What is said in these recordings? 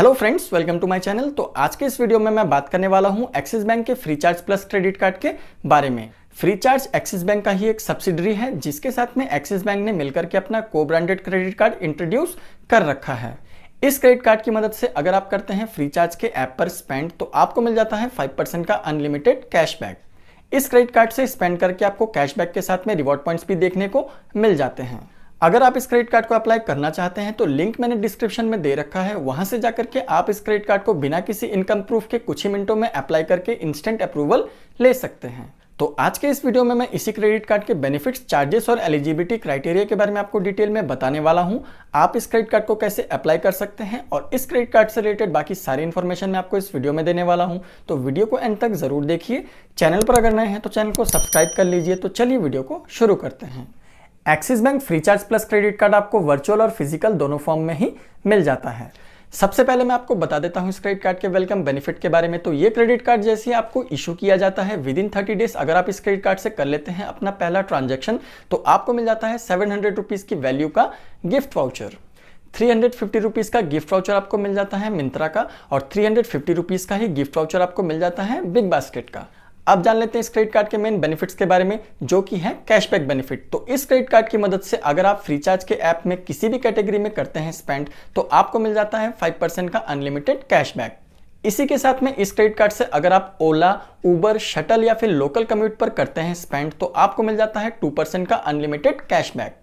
Hello friends, welcome to my channel. तो आज के इस वीडियो में मैं बात करने वाला हूं एक्सिस बैंक के फ्रीचार्ज प्लस क्रेडिट कार्ड के बारे में। फ्रीचार्ज एक्सिस बैंक का ही एक सब्सिडरी है जिसके साथ में एक्सिस बैंक ने मिलकर के अपना को ब्रांडेड क्रेडिट कार्ड इंट्रोड्यूस कर रखा है। इस क्रेडिट कार्ड की मदद से अगर आप करते हैं फ्रीचार्ज के ऐप पर स्पेंड तो आपको मिल जाता है 5% का अनलिमिटेड कैशबैक। इस क्रेडिट कार्ड से स्पेंड करके आपको कैशबैक के साथ में रिवॉर्ड पॉइंट्स भी देखने को मिल जाते हैं। अगर आप इस क्रेडिट कार्ड को अप्लाई करना चाहते हैं तो लिंक मैंने डिस्क्रिप्शन में दे रखा है, वहां से जाकर के आप इस क्रेडिट कार्ड को बिना किसी इनकम प्रूफ के कुछ ही मिनटों में अप्लाई करके इंस्टेंट अप्रूवल ले सकते हैं। तो आज के इस वीडियो में मैं इसी क्रेडिट कार्ड के बेनिफिट्स, चार्जेस और एलिजिबिलिटी क्राइटेरिया के बारे में आपको डिटेल में बताने वाला हूं। आप इस क्रेडिट कार्ड को कैसे अप्लाई कर सकते हैं और इस क्रेडिट कार्ड से रिलेटेड बाकी सारी इन्फॉर्मेशन मैं आपको इस वीडियो में देने वाला हूं। तो वीडियो को एंड तक जरूर देखिए। चैनल पर अगर नए हैं तो चैनल को सब्सक्राइब कर लीजिए। तो चलिए वीडियो को शुरू करते हैं। Axis bank Freecharge plus credit card आपको वर्चुअल और फिजिकल दोनों फॉर्म में ही मिल जाता है। सबसे पहले मैं आपको बता देता हूं इस क्रेडिट कार्ड के वेलकम बेनिफिट के बारे में। तो ये क्रेडिट कार्ड जैसे ही आपको इशू किया जाता है विद इन 30 डेज अगर आप इस क्रेडिट कार्ड से कर लेते हैं अपना पहला ट्रांजैक्शन तो आपको मिल जाता है 700 रुपीज की वैल्यू का गिफ्ट वाउचर। 350 रुपीज का गिफ्ट वाउचर आपको मिल जाता है मिंत्रा का और 350 रुपीज का ही गिफ्ट वाउचर आपको मिल जाता है बिग बास्केट का। अब जान लेते हैं इस क्रेडिट कार्ड के मेन बेनिफिट्स के बारे में जो कि है कैशबैक बेनिफिट। तो इस क्रेडिट कार्ड की मदद से अगर आप फ्रीचार्ज के ऐप में किसी भी कैटेगरी में करते हैं स्पेंड तो आपको मिल जाता है 5% का अनलिमिटेड कैशबैक। इसी के साथ में इस क्रेडिट कार्ड से अगर आप ओला, उबर, शटल या फिर लोकल कम्यूट पर करते हैं स्पेंड तो आपको मिल जाता है 2% का अनलिमिटेड कैशबैक।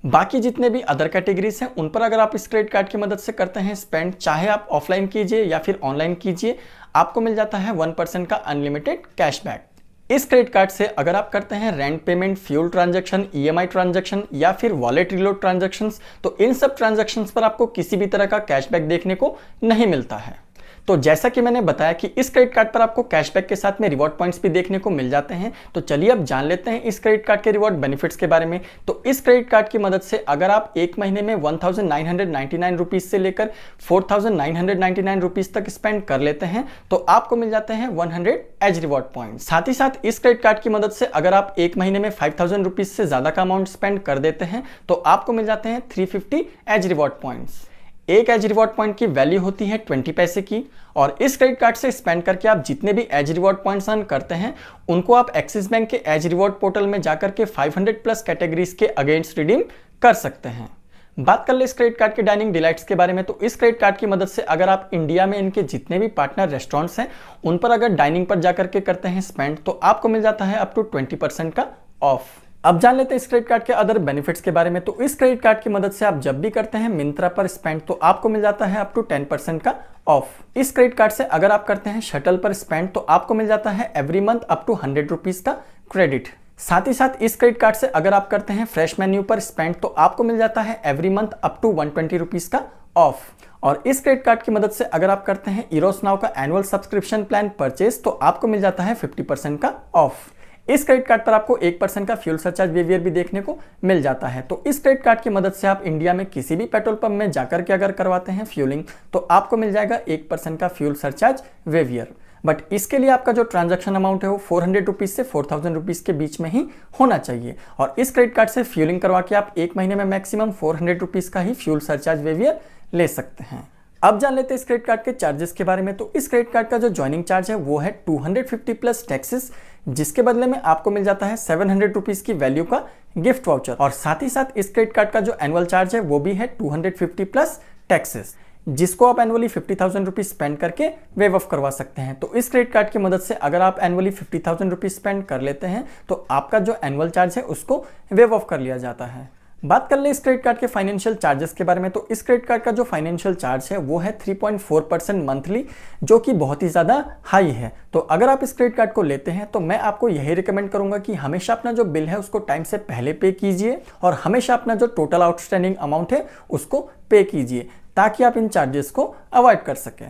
बाकी जितने भी अदर कैटेगरीज हैं उन पर अगर आप इस क्रेडिट कार्ड की मदद से करते हैं स्पेंड, चाहे आप ऑफलाइन कीजिए या फिर ऑनलाइन कीजिए, आपको मिल जाता है 1% का अनलिमिटेड कैशबैक। इस क्रेडिट कार्ड से अगर आप करते हैं rent payment, fuel transaction, EMI transaction या फिर वॉलेट रिलोड ट्रांजैक्शंस तो इन सब ट्रांजैक्शंस पर आपको किसी भी तरह का कैशबैक देखने को नहीं मिलता है। तो जैसा कि मैंने बताया कि इस क्रेडिट कार्ड पर आपको कैशबैक के साथ में रिवॉर्ड पॉइंट्स भी देखने को मिल जाते हैं। तो चलिए अब जान लेते हैं इस क्रेडिट कार्ड के रिवॉर्ड बेनिफिट्स के बारे में। तो इस क्रेडिट कार्ड की मदद से अगर आप एक महीने में 1999 रुपीज से लेकर 4999 रुपीज तक स्पेंड कर लेते हैं तो आपको मिल जाते हैं 100 एज रिवॉर्ड पॉइंट। साथ ही साथ इस क्रेडिट कार्ड की मदद से अगर आप एक महीने में 5000 रुपीज से ज्यादा का अमाउंट स्पेंड कर देते हैं तो आपको मिल जाते हैं 350 एज रिवॉर्ड पॉइंट्स। एक एज रिवॉर्ड पॉइंट की वैल्यू होती है 20 पैसे की और इस क्रेडिट कार्ड से स्पेंड करके आप जितने भी एज रिवॉर्ड पॉइंट्स अर्न करते हैं उनको आप एक्सिस बैंक के एज रिवॉर्ड पोर्टल में जाकर के 500 प्लस कैटेगरीज के अगेंस्ट रिडीम कर सकते हैं। बात कर ले इस क्रेडिट कार्ड के डाइनिंग डिलाइट्स के बारे में। तो इस क्रेडिट कार्ड की मदद से अगर आप इंडिया में इनके जितने भी पार्टनर रेस्टोरेंट्स हैं उन पर अगर डाइनिंग पर जाकर के करते हैं स्पेंड तो आपको मिल जाता है अप टू 20% का ऑफ। अब जान लेते हैं इस क्रेडिट कार्ड के अदर बेनिफिट्स के बारे में। तो इस क्रेडिट कार्ड की मदद से आप जब भी करते हैं मिंत्रा पर स्पेंड तो आपको मिल जाता है अप टू 10% का ऑफ। इस क्रेडिट कार्ड से अगर आप करते हैं शटल पर स्पेंड तो आपको मिल जाता है every month up to 100 rupees का क्रेडिट। साथ ही साथ इस क्रेडिट कार्ड से अगर आप करते हैं फ्रेश मेन्यू पर स्पेंड तो आपको मिल जाता है every month up to 120 rupees का ऑफ। और इस क्रेडिट कार्ड की मदद से अगर आप करते हैं इरोस नाउ का एनुअल सब्सक्रिप्शन प्लान परचेज तो आपको मिल जाता है 50% का ऑफ। इस क्रेडिट कार्ड पर आपको 1% का फ्यूल सरचार्ज वेवियर भी देखने को मिल जाता है। तो इस क्रेडिट कार्ड की मदद से आप इंडिया में किसी भी पेट्रोल पंप में जाकर के अगर करवाते हैं फ्यूलिंग तो आपको मिल जाएगा 1% का फ्यूल सरचार्ज वेवियर। बट इसके लिए आपका जो ट्रांजैक्शन अमाउंट है वो 400 रुपीज से 4000 रुपीज के बीच में ही होना चाहिए। और इस क्रेडिट कार्ड से फ्यूलिंग करवा के आप एक महीने में मैक्सिमम 400 रुपीज का ही फ्यूल सरचार्ज वेवियर ले सकते हैं। अब जान लेते हैं इस क्रेडिट कार्ड के चार्जेस के बारे में। तो इस क्रेडिट कार्ड का जो ज्वाइनिंग चार्ज है वो है 250 प्लस टैक्सेस, जिसके बदले में आपको मिल जाता है 700 रुपीज की वैल्यू का गिफ्ट वाउचर। और साथ ही साथ इस क्रेडिट कार्ड का जो एनुअल चार्ज है वो भी है 250 प्लस टैक्सेस, जिसको आप एनुअली 50,000 रुपीज स्पेंड करके वेव ऑफ करवा सकते हैं। तो इस क्रेडिट कार्ड की मदद से अगर आप एनुअली 50,000 रुपीज स्पेंड कर लेते हैं तो आपका जो एनुअल चार्ज है उसको वेव ऑफ कर लिया जाता है। बात कर ले इस क्रेडिट कार्ड के फाइनेंशियल चार्जेस के बारे में। तो इस क्रेडिट कार्ड का जो फाइनेंशियल चार्ज है वो है 3.4% मंथली, जो कि बहुत ही ज़्यादा हाई है। तो अगर आप इस क्रेडिट कार्ड को लेते हैं तो मैं आपको यही रिकमेंड करूंगा कि हमेशा अपना जो बिल है उसको टाइम से पहले पे कीजिए और हमेशा अपना जो टोटल आउटस्टैंडिंग अमाउंट है उसको पे कीजिए ताकि आप इन चार्जेस को अवॉइड कर सकें।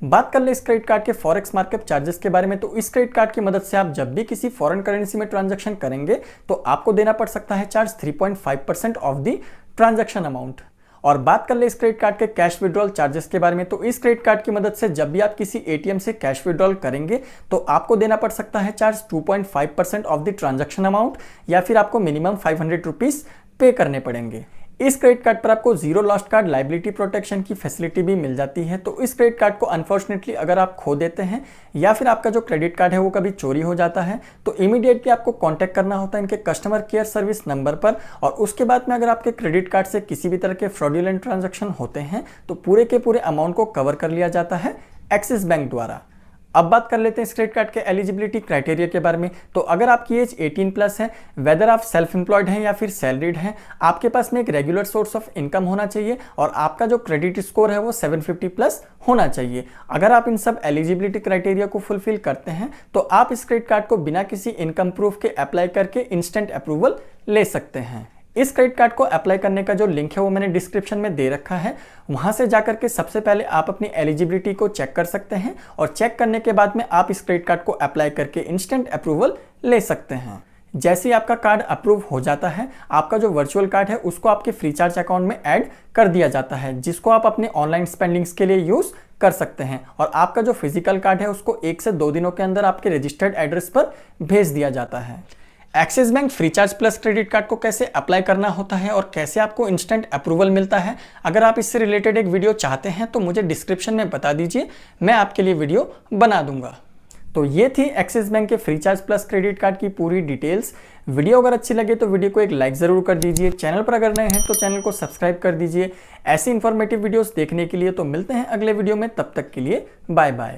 बात कर ले इस क्रेडिट कार्ड के फॉरेक्स मार्कअप चार्जेस के बारे में। तो इस क्रेडिट कार्ड की मदद से आप जब भी किसी फॉरेन करेंसी में ट्रांजैक्शन करेंगे तो आपको देना पड़ सकता है charge 3.5% of the transaction amount. और बात कर ले इस क्रेडिट कार्ड के कैश विड्रॉल चार्जेस के बारे में। तो इस क्रेडिट कार्ड की मदद से जब भी आप किसी एटीएम से कैश विड्रॉल करेंगे तो आपको देना पड़ सकता है charge 2.5% of the transaction amount या फिर आपको मिनिमम 500 रुपीज पे करने पड़ेंगे। इस क्रेडिट कार्ड पर आपको zero lost card liability protection की फैसिलिटी भी मिल जाती है। तो इस क्रेडिट कार्ड को अनफॉर्चुनेटली अगर आप खो देते हैं या फिर आपका जो क्रेडिट कार्ड है वो कभी चोरी हो जाता है तो इमीडिएटली आपको कांटेक्ट करना होता है इनके कस्टमर केयर सर्विस नंबर पर। और उसके बाद में अगर आपके क्रेडिट कार्ड से किसी भी तरह के फ्रॉडुलेंट ट्रांजैक्शन होते हैं तो पूरे के पूरे अमाउंट को कवर कर लिया जाता है एक्सिस बैंक द्वारा। अब बात कर लेते हैं इस क्रेडिट कार्ड के एलिजिबिलिटी क्राइटेरिया के बारे में। तो अगर आपकी एज 18 प्लस है, वेदर आप सेल्फ एम्प्लॉयड हैं या फिर सैलरीड हैं, आपके पास में एक रेगुलर सोर्स ऑफ इनकम होना चाहिए और आपका जो क्रेडिट स्कोर है वो 750 प्लस होना चाहिए। अगर आप इन सब एलिजिबिलिटी क्राइटेरिया को फुलफिल करते हैं तो आप इस क्रेडिट कार्ड को बिना किसी इनकम प्रूफ के अप्लाई करके इंस्टेंट अप्रूवल ले सकते हैं। इस क्रेडिट कार्ड को अप्लाई करने का जो लिंक है वो मैंने डिस्क्रिप्शन में दे रखा है, वहां से जाकर के सबसे पहले आप अपनी एलिजिबिलिटी को चेक कर सकते हैं और चेक करने के बाद में आप इस क्रेडिट कार्ड को अप्लाई करके इंस्टेंट अप्रूवल ले सकते हैं। जैसे ही आपका कार्ड अप्रूव हो जाता है, आपका जो वर्चुअल कार्ड है उसको आपके फ्रीचार्ज अकाउंट में ऐड कर दिया जाता है, जिसको आप अपने ऑनलाइन स्पेंडिंग्स के लिए यूज कर सकते हैं। और आपका जो फिजिकल कार्ड है उसको 1 से 2 दिनों के अंदर आपके रजिस्टर्ड एड्रेस पर भेज दिया जाता है। Axis bank Freecharge plus credit card को कैसे अप्लाई करना होता है और कैसे आपको इंस्टेंट अप्रूवल मिलता है, अगर आप इससे रिलेटेड एक वीडियो चाहते हैं तो मुझे डिस्क्रिप्शन में बता दीजिए, मैं आपके लिए वीडियो बना दूंगा। तो ये थी एक्सिस बैंक के फ्रीचार्ज प्लस क्रेडिट कार्ड की पूरी डिटेल्स। वीडियो अगर अच्छी लगे तो वीडियो को एक लाइक ज़रूर कर दीजिए। चैनल पर अगर नए हैं तो चैनल को सब्सक्राइब कर दीजिए। ऐसी इंफॉर्मेटिव वीडियोस देखने के लिए तो मिलते हैं अगले वीडियो में, तब तक के लिए बाय बाय।